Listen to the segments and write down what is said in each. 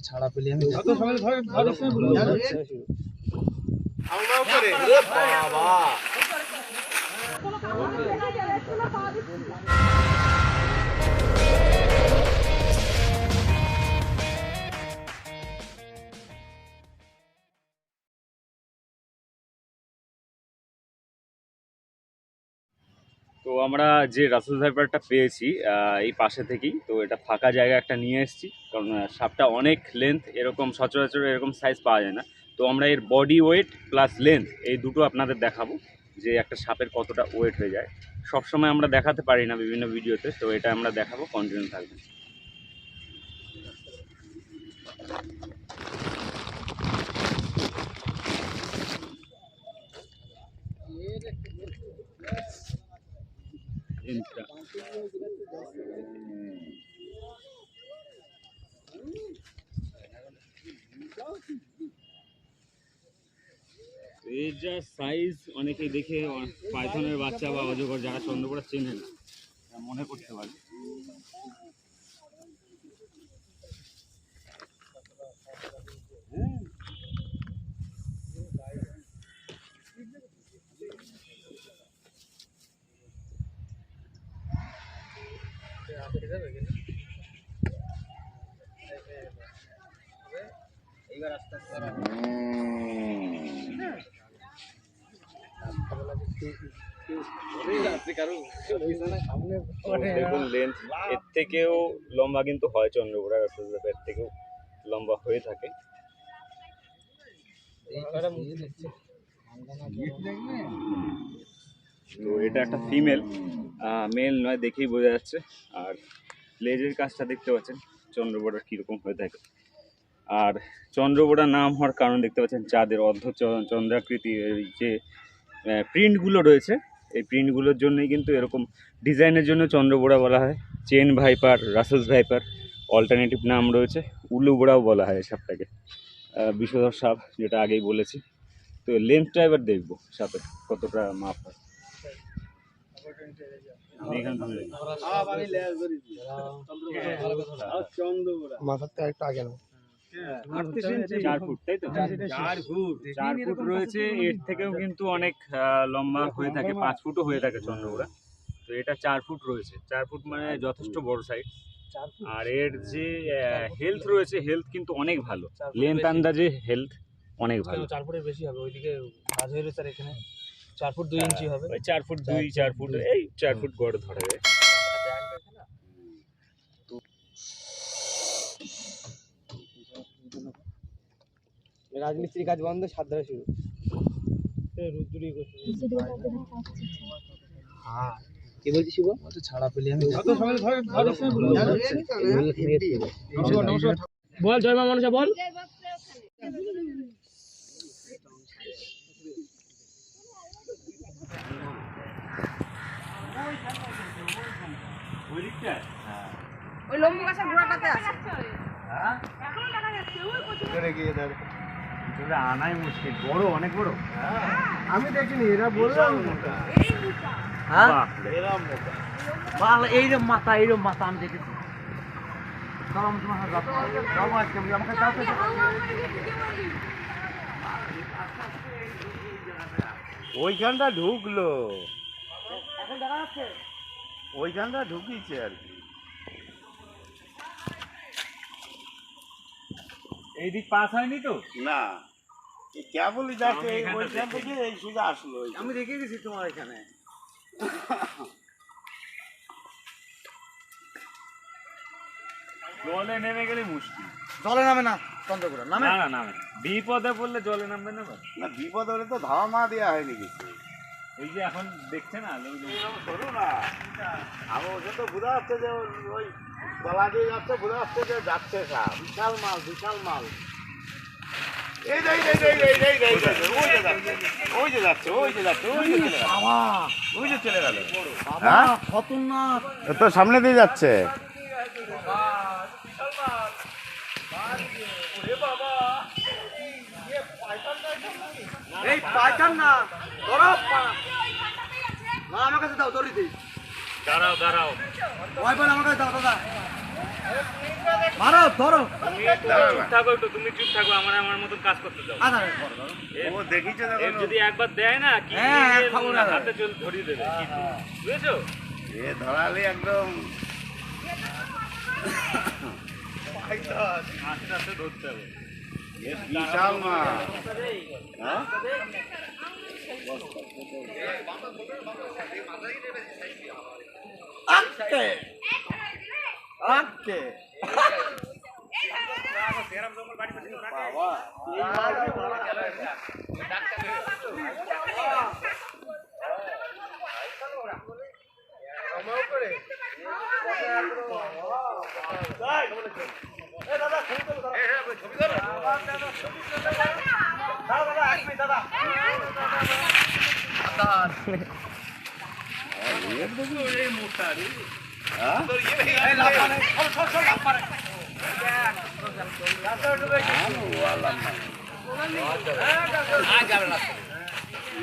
ছাড়া পেলে আমি তো আমরা যে রাসেল ভাইপারটা পেয়েছি এই পাশে থেকেই, তো এটা ফাঁকা জায়গা একটা নিয়ে এসেছি, কারণ সাপটা অনেক লেন্থ, এরকম সচরাচর এরকম সাইজ পাওয়া যায় না। তো আমরা এর বডি ওয়েট প্লাস লেন্থ এই দুটো আপনাদের দেখাবো, যে একটা সাপের কতটা ওয়েট হয়ে যায়। সবসময় আমরা দেখাতে পারি না বিভিন্ন ভিডিওতে, তো এটা আমরা দেখাবো, কন্টিনিউ থাকবেন। এর যা সাইজ, অনেকেই দেখে পাইথনের বাচ্চা বা অজগর যারা চন্দ্রপোড়া চেনে না মনে করতে পারে। দেখুন লেন্থ এর থেকেও লম্বা কিন্তু হয় চন্দ্রপোড়া, এর থেকেও লম্বা হয়ে থাকে। তো এটা একটা ফিমেল, মেল নয়, দেখেই বোঝা যাচ্ছে। আর লেজের কাজটা দেখতে পাচ্ছেন চন্দ্রপোড়ার কীরকম হয়ে থাকে। আর চন্দ্রপোড়া নাম হওয়ার কারণ দেখতে পাচ্ছেন চাঁদের অর্ধ চন্দ্রাকৃতি যে প্রিন্টগুলো রয়েছে, এই প্রিন্টগুলোর জন্যই কিন্তু এরকম ডিজাইনের জন্য চন্দ্রপোড়া বলা হয়। Chain viper, Russell's viper, alternative নাম রয়েছে, উলুবোড়াও বলা হয় সাপটাকে, বিষধর সাপ, যেটা আগেই বলেছি। তো লেন্থটা এবার দেখবো সাপের কতটা মাপ হয়। মাথাতে একটা আগে না 4 ফুট, তাই তো? 4 ফুট রয়েছে। এর থেকেও কিন্তু অনেক লম্বা হয়ে থাকে, 5 ফুটও হয়ে থাকে চন্দ্রপোড়া। তো এটা 4 ফুট রয়েছে, 4 ফুট মানে যথেষ্ট বড় সাইজ। আর এর যে হেলথ রয়েছে, হেলথ কিন্তু অনেক ভালো, লেন্থ আন্দাজে হেলথ অনেক ভালো। 4 ফুটের বেশি হবে, ওইদিকে কাজ হয়ে রয়েছে। আর এখানে 4 ফুট 2 ইঞ্চি হবে, 4 ফুট 2, 4 ফুট, এই 4 ফুট গড় ধরা যায়। রাজমিস্ত্রি কাজ বন্ধ, 7 ধরে শুরু। হ্যাঁ, কি বলছিস শিব? ছাড়া পেলে আমি বল। জয় মা মনসা বল। ওই লম্বু গাছের গোড়াটাতে আছে। হ্যাঁ, এখনো দেখা যাচ্ছে ওই কচুরি। করে গিয়ে দেখ, এটা আনাই মুশকিল, বড়, অনেক বড়। আমি দেখিনি, এরা বললাম এই মোটা। হ্যাঁ এরকম মোটা বাল, এইরকম মাথা আমি দেখেছি। চলো আমি তোমার সাথে যাবো, আজকে আমাকে যাও তো। ওইখানটা ঢুকলো, এখন দেখা যাচ্ছে ওইখানটা ঢুকিয়েছে আর কি। এই দিক পাস হয়নি তো না, কেবলই যাচ্ছে ওইখান থেকে এই সোজা আসলো। আমি রেখে গেছি তোমার এখানে। জলে নেমে গেলে মুশকিল। জলে নামে না চন্দ্রপুরা, নামে না না নামে, বিপদে পড়লে জলে নামবে না। না, বিপদ হলে তো ধাওয়া মা দেওয়া হয়নি কিছু। এই যে এখন দেখছে না, শোনো না, আমি ওটা তো বোঝা যাচ্ছে যে ওই গলা দিয়ে যাচ্ছে, বোঝা যাচ্ছে যে যাচ্ছে সাপ। বিশাল মাল, বিশাল মাল। এই যে ওই যে যাচ্ছে, ওই যে যাচ্ছে, ওই যে চলে গেল। ওই যে চলে গেল। হ্যাঁ খতরনাক, তো সামনে দিয়ে যাচ্ছে। এই পাইতাম না, ধরো না, আমার কাছে দাও, দড়ি দিই। দাঁড়াও ভয় পেলে আমার কাছে দাও দাদা। মারো ধরো তুমি চুপ থাকো একটু, তুমি চুপ থাকো, আমার মতন কাজ করতে দাও। আদা ধরো ও দেখিছে এর যদি একবার দেয় না কি হ্যাঁ, খাবো না। হাতে চল ধরিয়ে দেবে বুঝেছো? এ ধরালে একদম আস্তে আস্তে ধরতে হবে। এ বিশাল মাছ হ্যাঁ আটকে আটকে বাবা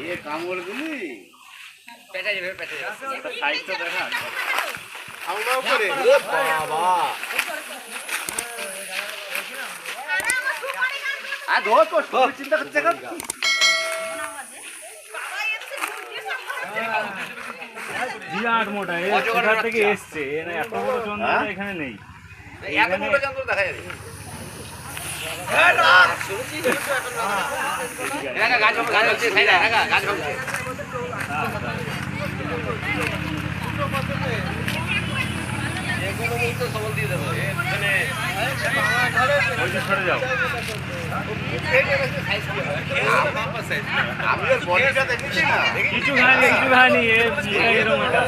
এ কামড় দিলি সাইজটা দেখা বাবা আর ধর তো চিন্তা করছে কেন বিরাট মোটা, এর থেকে এসছে, এর এত বড় চন্দ্র এখানে নেই। সরে যাও, আপনার বডিটা দেখেছি না কিছু খানি এরকম এটা।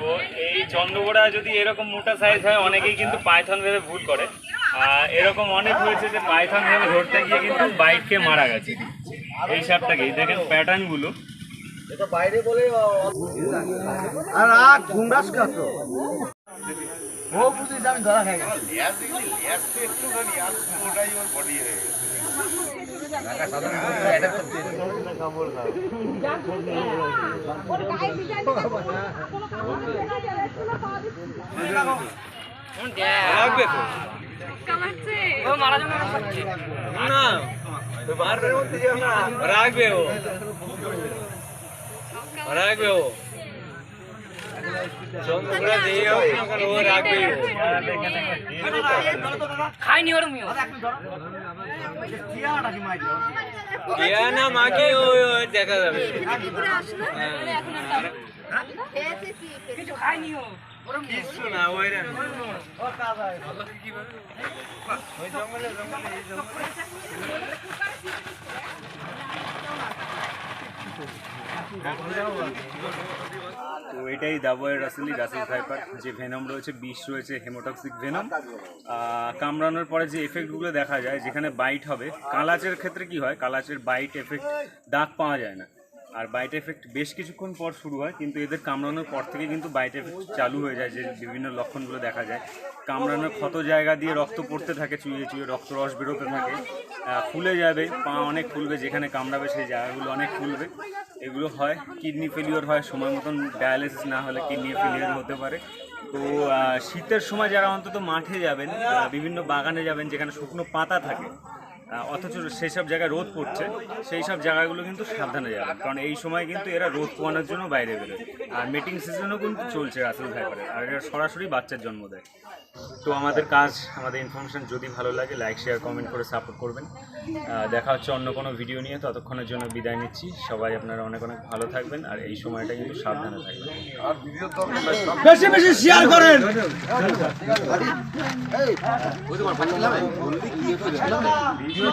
তো এই চন্দ্রবোড়া যদি এরকম মোটা সাইজ হয়, অনেকেই কিন্তু পাইথন ভেবে ভুল করে। এরকম অনেক হয়েছে যে পাইথন ভেবে ধরতে গিয়ে কিন্তু বাইককে মারা গেছে। এই সাপটাকেই দেখেন প্যাটার্ন গুলো। আর আগ ঘুমরাস কাটো ও বুঝি আমি ধরা খাই একটুখানি আর পুরোটাই ওর বডি হয়ে গেছে খাইনি ওরমিও দেখা যাবে কিছু খাইনি ও কিছু না ওই তো এটাই দাবয়ের রাসেল ভাইপার, যে ভেনম রয়েছে, বিষ রয়েছে, হেমোটক্সিক ভেনম। কামড়ানোর পরে যে এফেক্টগুলো দেখা যায়, যেখানে বাইট হবে, কালাচের ক্ষেত্রে কি হয়, কালাচের বাইট এফেক্ট দাগ পাওয়া যায় না, আর বাইট এফেক্ট বেশ কিছুক্ষণ পর শুরু হয়, কিন্তু এদের কামড়ানোর পর থেকে কিন্তু বাইট এফেক্ট চালু হয়ে যায়, যে বিভিন্ন লক্ষণগুলো দেখা যায়। কামড়ানোর ক্ষত জায়গা দিয়ে রক্ত পড়তে থাকে, চুইয়ে চুইয়ে রক্তরস বেরোতে থাকে, ফুলে যাবে, পা অনেক ফুলবে, যেখানে কামড়াবে সেই জায়গাগুলো অনেক ফুলবে। এগুলো হয়, কিডনি ফেলিওর হয়, সময় মতন ডায়ালিসিস না হলে কিডনি ফেলিওর হতে পারে। তো শীতের সময় যারা অন্তত মাঠে যাবেন, বিভিন্ন বাগানে যাবেন যেখানে শুকনো পাতা থাকে, অথচ সেই সব জায়গায় রোদ পড়ছে, সেই সব জায়গাগুলো কিন্তু সাবধানে যাবেন, কারণ এই সময় কিন্তু এরা রোদ পোয়ানোর জন্য বাইরে বেরোয়। আর মিটিং সিজনও কিন্তু চলছে রাসেল ভাইপারের, আর এরা সরাসরি বাচ্চার জন্ম দেয়। তো আমাদের কাজ, আমাদের ইনফরমেশন যদি ভালো লাগে, লাইক শেয়ার কমেন্ট করে সাপোর্ট করবেন। দেখা হচ্ছে অন্য কোনো ভিডিও নিয়ে, ততক্ষণের জন্য বিদায় নিচ্ছি। সবাই আপনারা অনেক অনেক ভালো থাকবেন, আর এই সময়টা কিন্তু সাবধানে থাকবেন। বেশি বেশি শেয়ার করেন। ভিডিও